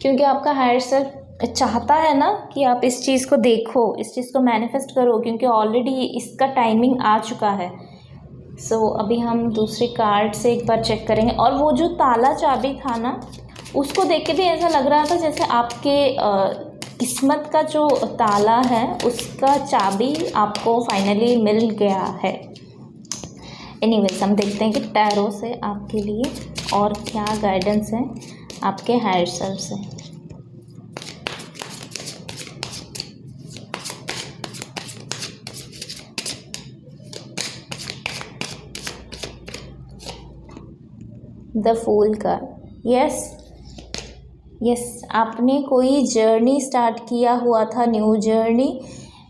क्योंकि आपका हायर सेल्फ चाहता है ना कि आप इस चीज़ को देखो, इस चीज़ को मैनिफेस्ट करो, क्योंकि ऑलरेडी इसका टाइमिंग आ चुका है। सो अभी हम दूसरी कार्ड से एक बार चेक करेंगे। और वो जो ताला चाबी था ना, उसको देख के भी ऐसा लग रहा था जैसे आपके किस्मत का जो ताला है उसका चाबी आपको फाइनली मिल गया है। एनीवेज, हम देखते हैं कि टैरो से आपके लिए और क्या गाइडेंस है आपके हायर सेल्फ से। द फूल का यस, आपने कोई जर्नी स्टार्ट किया हुआ था, न्यू जर्नी,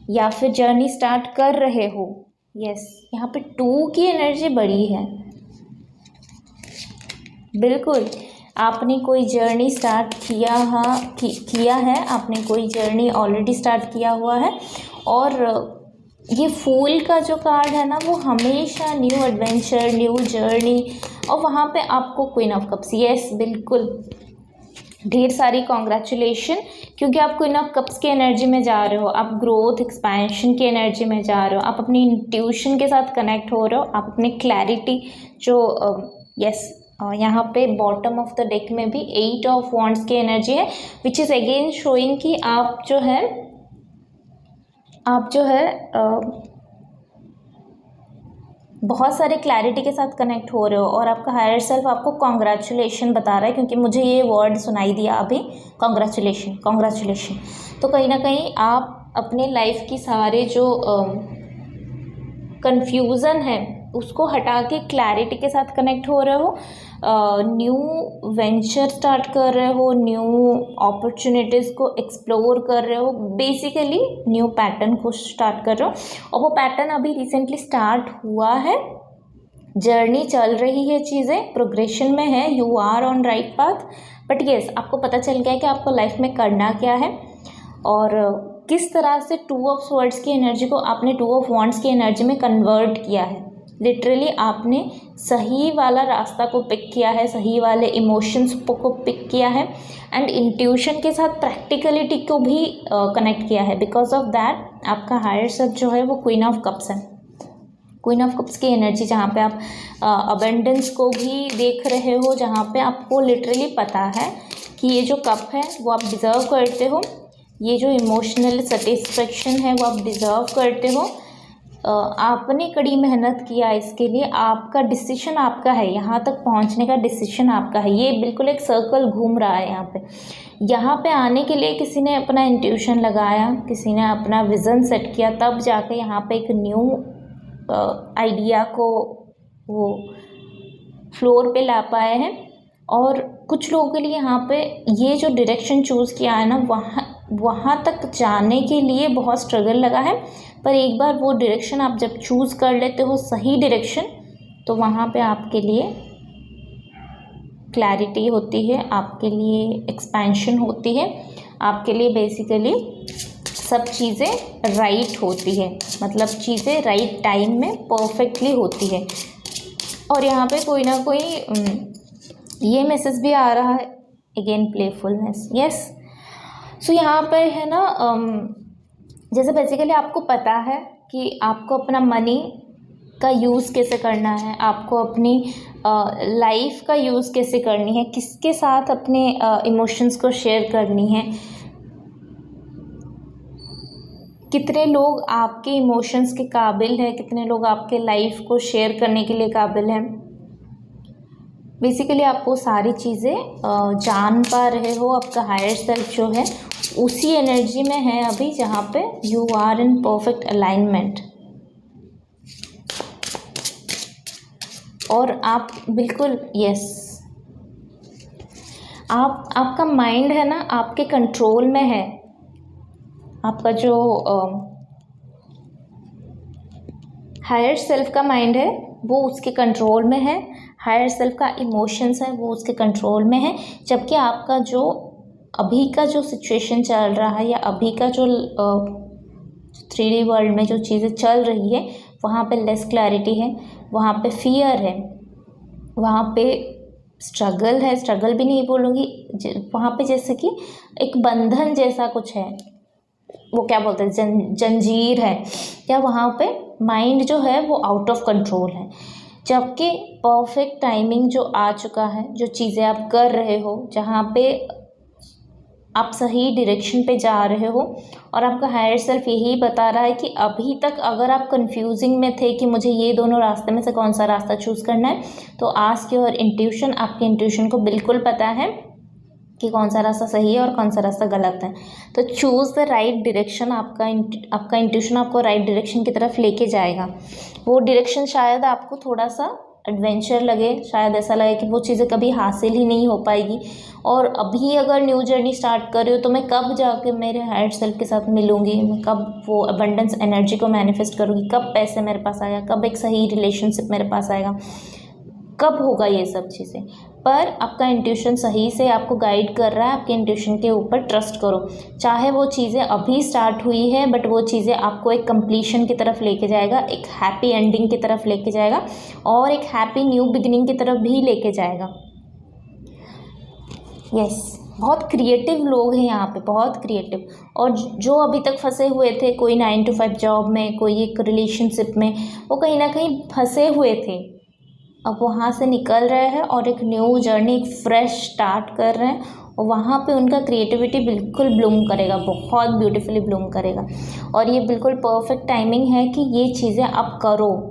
या फिर जर्नी स्टार्ट कर रहे हो। यस, यहाँ पे 2 की एनर्जी बड़ी है। बिल्कुल, आपने कोई जर्नी स्टार्ट किया है, आपने कोई जर्नी ऑलरेडी स्टार्ट किया हुआ है। और ये फूल का जो कार्ड है ना, वो हमेशा न्यू एडवेंचर, न्यू जर्नी, और वहाँ पे आपको क्वीन ऑफ कप्स। यस, बिल्कुल, ढेर सारी कॉन्ग्रेचुलेशन, क्योंकि आप क्वीन ऑफ कप्स की एनर्जी में जा रहे हो, आप ग्रोथ एक्सपेंशन की एनर्जी में जा रहे हो, आप अपनी इंट्यूशन के साथ कनेक्ट हो रहे हो, आप अपनी क्लैरिटी जो यहाँ पे बॉटम ऑफ द डेक में भी 8 ऑफ वॉन्ड्स की एनर्जी है, विच इज़ अगेन शोइंग कि आप जो है बहुत सारे क्लैरिटी के साथ कनेक्ट हो रहे हो, और आपका हायर सेल्फ आपको कॉन्ग्रेचुलेशन बता रहा है, क्योंकि मुझे ये वर्ड सुनाई दिया अभी, कॉन्ग्रेचुलेशन। तो कहीं ना कहीं आप अपने लाइफ की सारे जो कन्फ्यूज़न है उसको हटा के क्लैरिटी के साथ कनेक्ट हो रहे हो, न्यू वेंचर स्टार्ट कर रहे हो, न्यू अपॉर्चुनिटीज़ को एक्सप्लोर कर रहे हो, बेसिकली न्यू पैटर्न को स्टार्ट कर रहे हो। और वो पैटर्न अभी रिसेंटली स्टार्ट हुआ है, जर्नी चल रही है, चीज़ें प्रोग्रेशन में है, you are on right path. But yes, आपको पता चल गया है कि आपको लाइफ में करना क्या है, और किस तरह से 2 ऑफ स्वर्ड्स की एनर्जी को आपने 2 ऑफ वॉन्ड्स की एनर्जी में कन्वर्ट किया है। लिटरली आपने सही वाला रास्ता को पिक किया है, सही वाले इमोशंस को पिक किया है, एंड इंट्यूशन के साथ प्रैक्टिकलिटी को भी कनेक्ट किया है। बिकॉज ऑफ दैट आपका हायर सेल्फ जो है वो क्वीन ऑफ कप्स है। क्वीन ऑफ कप्स की एनर्जी, जहाँ पे आप अबेंडेंस को भी देख रहे हो, जहाँ पे आपको लिटरली पता है कि ये जो कप है वो आप डिज़र्व करते हो, ये जो इमोशनल सेटिस्फेक्शन है वो आप डिज़र्व करते हो। आपने कड़ी मेहनत किया इसके लिए, आपका डिसीजन आपका है, यहाँ तक पहुँचने का डिसीजन आपका है। ये बिल्कुल एक सर्कल घूम रहा है यहाँ पे आने के लिए किसी ने अपना इंट्यूशन लगाया, किसी ने अपना विज़न सेट किया, तब जाके यहाँ पे एक न्यू आइडिया को वो फ्लोर पे ला पाए हैं। और कुछ लोगों के लिए यहाँ पे ये जो डायरेक्शन चूज़ किया है ना, वहाँ तक जाने के लिए बहुत स्ट्रगल लगा है, पर एक बार वो डायरेक्शन आप जब चूज़ कर लेते हो, सही डायरेक्शन, तो वहाँ पे आपके लिए क्लैरिटी होती है, आपके लिए एक्सपेंशन होती है, आपके लिए बेसिकली सब चीज़ें राइट होती है, मतलब चीज़ें राइट टाइम में परफेक्टली होती है। और यहाँ पे कोई ना कोई ये मैसेज भी आ रहा है, अगेन प्लेफुलनेस। यस, सो यहाँ पर है ना, जैसे बेसिकली आपको पता है कि आपको अपना मनी का यूज़ कैसे करना है, आपको अपनी लाइफ का यूज़ कैसे करनी है, किसके साथ अपने इमोशंस को शेयर करनी है, कितने लोग आपके इमोशंस के काबिल हैं, कितने लोग आपके लाइफ को शेयर करने के लिए काबिल हैं। बेसिकली आपको सारी चीज़ें जान पा रहे हो। आपका हायर सेल्फ जो है उसी एनर्जी में है अभी जहाँ पे you are in perfect alignment, और आप बिल्कुल यस, आपका माइंड है ना आपके कंट्रोल में है। आपका जो हायर सेल्फ का माइंड है वो उसके कंट्रोल में है, हायर सेल्फ का इमोशंस है वो उसके कंट्रोल में है, जबकि आपका जो अभी का जो सिचुएशन चल रहा है या अभी का जो 3D वर्ल्ड में जो चीज़ें चल रही है वहाँ पे लेस क्लैरिटी है, वहाँ पे फियर है, वहाँ पे स्ट्रगल है, स्ट्रगल भी नहीं बोलूँगी, वहाँ पे जैसे कि एक बंधन जैसा कुछ है, वो क्या बोलते हैं जंजीर है, या वहाँ पे माइंड जो है वो आउट ऑफ कंट्रोल है। जबकि परफेक्ट टाइमिंग जो आ चुका है, जो चीज़ें आप कर रहे हो, जहाँ पे आप सही डायरेक्शन पे जा रहे हो, और आपका हायर सेल्फ यही बता रहा है कि अभी तक अगर आप कंफ्यूजिंग में थे कि मुझे ये दोनों रास्ते में से कौन सा रास्ता चूज़ करना है, तो आस्क योर इंट्यूशन, आपके इंट्यूशन को बिल्कुल पता है कि कौन सा रास्ता सही है और कौन सा रास्ता गलत है। तो चूज़ द राइट डायरेक्शन। आपका इंट्यूशन आपको राइट डायरेक्शन की तरफ लेके जाएगा। वो डायरेक्शन शायद आपको थोड़ा सा एडवेंचर लगे, शायद ऐसा लगे कि वो चीज़ें कभी हासिल ही नहीं हो पाएगी, और अभी अगर न्यू जर्नी स्टार्ट कर रही हो तो मैं कब जाके मेरे हायर सेल्फ के साथ मिलूँगी, मैं कब वो अबंडेंस एनर्जी को मैनिफेस्ट करूँगी, कब पैसे मेरे पास आएगा, कब एक सही रिलेशनशिप मेरे पास आएगा, कब होगा ये सब चीज़ें। पर आपका इंट्यूशन सही से आपको गाइड कर रहा है, आपके इंट्यूशन के ऊपर ट्रस्ट करो। चाहे वो चीज़ें अभी स्टार्ट हुई है, बट वो चीज़ें आपको एक कंप्लीशन की तरफ लेके जाएगा, एक हैप्पी एंडिंग की तरफ लेके जाएगा, और एक हैप्पी न्यू बिगिनिंग की तरफ भी लेके जाएगा। यस, बहुत क्रिएटिव लोग हैं यहाँ पे, बहुत क्रिएटिव। और जो अभी तक फंसे हुए थे, कोई 9 to 5 जॉब में, कोई एक रिलेशनशिप में, वो कहीं ना कहीं फंसे हुए थे, अब वहाँ से निकल रहे हैं और एक न्यू जर्नी, एक फ्रेश स्टार्ट कर रहे हैं, और वहाँ पे उनका क्रिएटिविटी बिल्कुल ब्लूम करेगा, बहुत ब्यूटीफुली ब्लूम करेगा। और ये बिल्कुल परफेक्ट टाइमिंग है कि ये चीज़ें आप करो।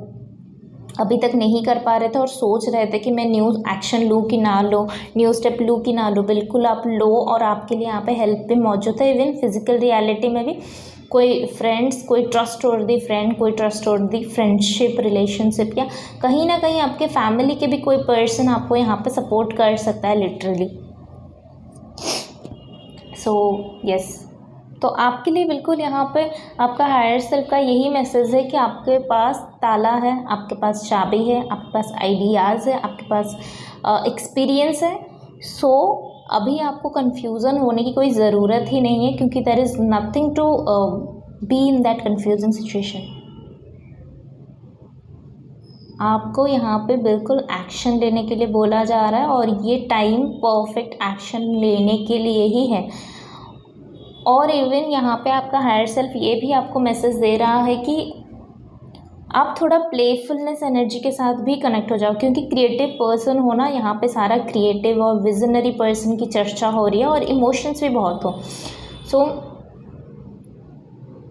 अभी तक नहीं कर पा रहे थे और सोच रहे थे कि मैं न्यू एक्शन लूँ कि ना लूँ, न्यू स्टेप लूँ कि ना लूँ, बिल्कुल आप लो, और आपके लिए यहाँ पे हेल्प भी मौजूद है। इवन फिजिकल रियलिटी में भी कोई फ्रेंड्स, कोई ट्रस्टवर्दी फ्रेंड, कोई ट्रस्टवर्दी फ्रेंडशिप, रिलेशनशिप, या कहीं ना कहीं आपके फैमिली के भी कोई पर्सन आपको यहाँ पे सपोर्ट कर सकता है लिटरली। सो यस, तो आपके लिए बिल्कुल यहाँ पे आपका हायर सेल्फ का यही मैसेज है कि आपके पास ताला है, आपके पास चाबी है, आपके पास आइडियाज़ है, आपके पास एक्सपीरियंस है। सो अभी आपको कन्फ्यूज़न होने की कोई ज़रूरत ही नहीं है, क्योंकि there is nothing to be in that confusing situation. आपको यहाँ पे बिल्कुल एक्शन लेने के लिए बोला जा रहा है, और ये टाइम परफेक्ट एक्शन लेने के लिए ही है। और इवन यहाँ पे आपका हायर सेल्फ ये भी आपको मैसेज दे रहा है कि आप थोड़ा प्लेफुलनेस एनर्जी के साथ भी कनेक्ट हो जाओ, क्योंकि क्रिएटिव पर्सन हो ना, यहाँ पे सारा क्रिएटिव और विजनरी पर्सन की चर्चा हो रही है, और इमोशंस भी बहुत हो। सो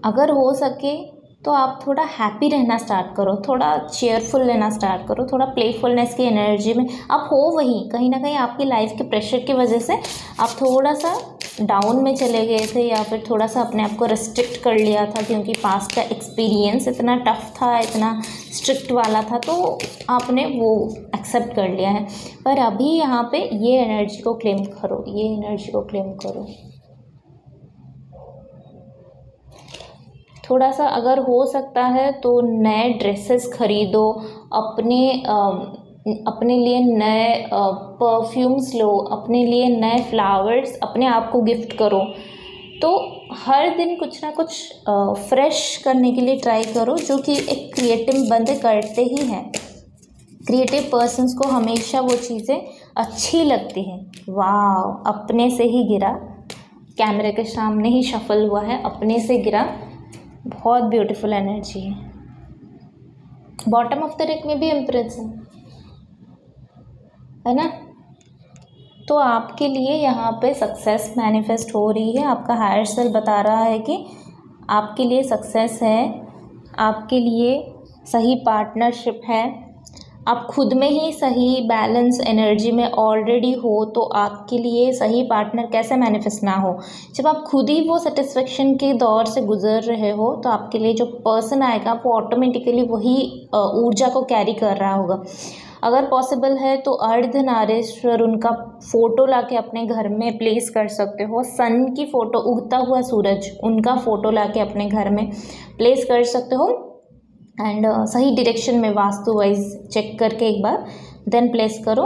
अगर हो सके तो आप थोड़ा हैप्पी रहना स्टार्ट करो, थोड़ा चेयरफुल रहना स्टार्ट करो, थोड़ा प्लेफुलनेस की एनर्जी में आप हो। वहीं कहीं ना कहीं आपकी लाइफ के प्रेशर की वजह से आप थोड़ा सा डाउन में चले गए थे, या फिर थोड़ा सा अपने आप को रिस्ट्रिक्ट कर लिया था, क्योंकि पास्ट का एक्सपीरियंस इतना टफ था, इतना स्ट्रिक्ट वाला था, तो आपने वो एक्सेप्ट कर लिया है। पर अभी यहाँ पे ये एनर्जी को क्लेम करो, ये एनर्जी को क्लेम करो। थोड़ा सा अगर हो सकता है तो नए ड्रेसेस खरीदो, अपने लिए नए परफ्यूम्स लो, अपने लिए नए फ्लावर्स अपने आप को गिफ्ट करो। तो हर दिन कुछ ना कुछ फ्रेश करने के लिए ट्राई करो, जो कि एक क्रिएटिव बंदे करते ही हैं। क्रिएटिव पर्सन्स को हमेशा वो चीज़ें अच्छी लगती हैं। वाह, अपने से ही गिरा, कैमरे के सामने ही शफल हुआ है, अपने से गिरा। बहुत ब्यूटीफुल एनर्जी है। बॉटम ऑफ द डेक में भी एम्प्रेस है ना। तो आपके लिए यहाँ पे सक्सेस मैनिफेस्ट हो रही है। आपका हायर सेल्फ बता रहा है कि आपके लिए सक्सेस है, आपके लिए सही पार्टनरशिप है, आप खुद में ही सही बैलेंस एनर्जी में ऑलरेडी हो, तो आपके लिए सही पार्टनर कैसे मैनिफेस्ट ना हो। जब आप खुद ही वो सेटिस्फेक्शन के दौर से गुजर रहे हो तो आपके लिए जो पर्सन आएगा वो ऑटोमेटिकली वही ऊर्जा को कैरी कर रहा होगा। अगर पॉसिबल है तो अर्धनारीश्वर उनका फ़ोटो लाके अपने घर में प्लेस कर सकते हो। सन की फ़ोटो, उगता हुआ सूरज, उनका फ़ोटो लाके अपने घर में प्लेस कर सकते हो। एंड सही डायरेक्शन में वास्तु वाइज चेक करके एक बार देन प्लेस करो।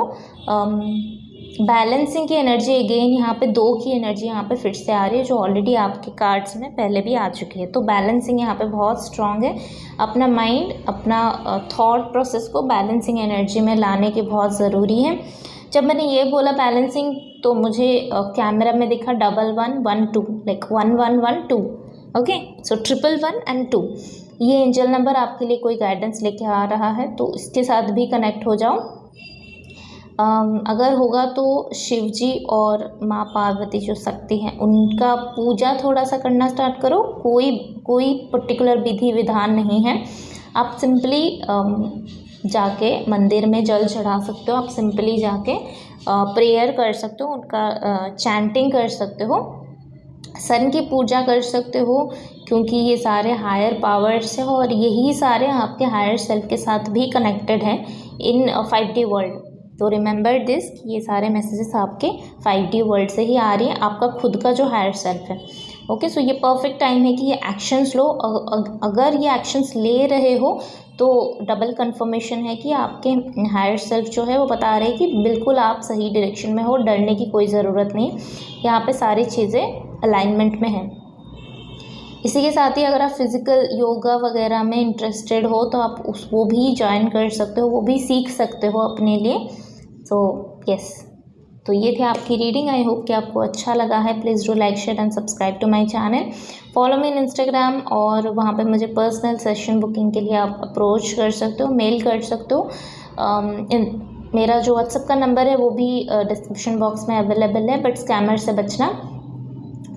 बैलेंसिंग की एनर्जी अगेन यहाँ पे 2 की एनर्जी यहाँ पे फिर से आ रही है, जो ऑलरेडी आपके कार्ड्स में पहले भी आ चुकी है। तो बैलेंसिंग यहाँ पे बहुत स्ट्रांग है। अपना माइंड, अपना थॉट प्रोसेस को बैलेंसिंग एनर्जी में लाने की बहुत ज़रूरी है। जब मैंने ये बोला बैलेंसिंग तो मुझे कैमरा में दिखा 1112, लाइक 1112। ओके, सो 1111 एंड 2 ये एंजल नंबर आपके लिए कोई गाइडेंस लेके आ रहा है, तो इसके साथ भी कनेक्ट हो जाओ। अगर होगा तो शिव जी और माँ पार्वती जो शक्ति हैं उनका पूजा थोड़ा सा करना स्टार्ट करो। कोई पर्टिकुलर विधि विधान नहीं है। आप सिंपली जाके मंदिर में जल चढ़ा सकते हो, आप सिंपली जाके प्रेयर कर सकते हो, उनका चैंटिंग कर सकते हो, सन की पूजा कर सकते हो, क्योंकि ये सारे हायर पावर्स हैं और यही सारे आपके हायर सेल्फ के साथ भी कनेक्टेड हैं इन 5D वर्ल्ड। तो रिमेंबर दिस, ये सारे मैसेजेस आपके 5D वर्ल्ड से ही आ रही हैं, आपका खुद का जो हायर सेल्फ है। ओके, सो ये परफेक्ट टाइम है कि ये एक्शंस लो। अगर ये एक्शंस ले रहे हो तो डबल कंफर्मेशन है कि आपके हायर सेल्फ जो है वो बता रहे हैं कि बिल्कुल आप सही डायरेक्शन में हो, डरने की कोई ज़रूरत नहीं। यहाँ पे सारी चीज़ें अलाइनमेंट में हैं। इसी के साथ ही अगर आप फिज़िकल योगा वगैरह में इंटरेस्टेड हो तो आप वो भी ज्वाइन कर सकते हो, वो भी सीख सकते हो अपने लिए। सो यस, तो ये थे आपकी रीडिंग। आई होप कि आपको अच्छा लगा है। Please do like, share and subscribe to my channel. Follow me in Instagram, और वहाँ पे मुझे पर्सनल सेशन बुकिंग के लिए आप अप्रोच कर सकते हो, मेल कर सकते हो। मेरा जो व्हाट्सएप का नंबर है वो भी डिस्क्रिप्शन बॉक्स में अवेलेबल है, बट स्कैमर से बचना।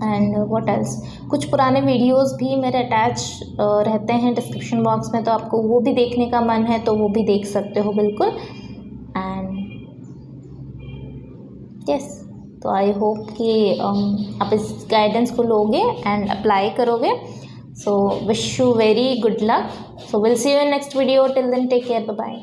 एंड व्हाट एल्स, कुछ पुराने वीडियोस भी मेरे अटैच रहते हैं डिस्क्रिप्शन बॉक्स में, तो आपको वो भी देखने का मन है तो वो भी देख सकते हो बिल्कुल। एंड यस, तो आई होप कि आप इस गाइडेंस को लोगे एंड अप्लाई करोगे। So wish you very good luck. So will see you in next video. Till then take care, bye bye.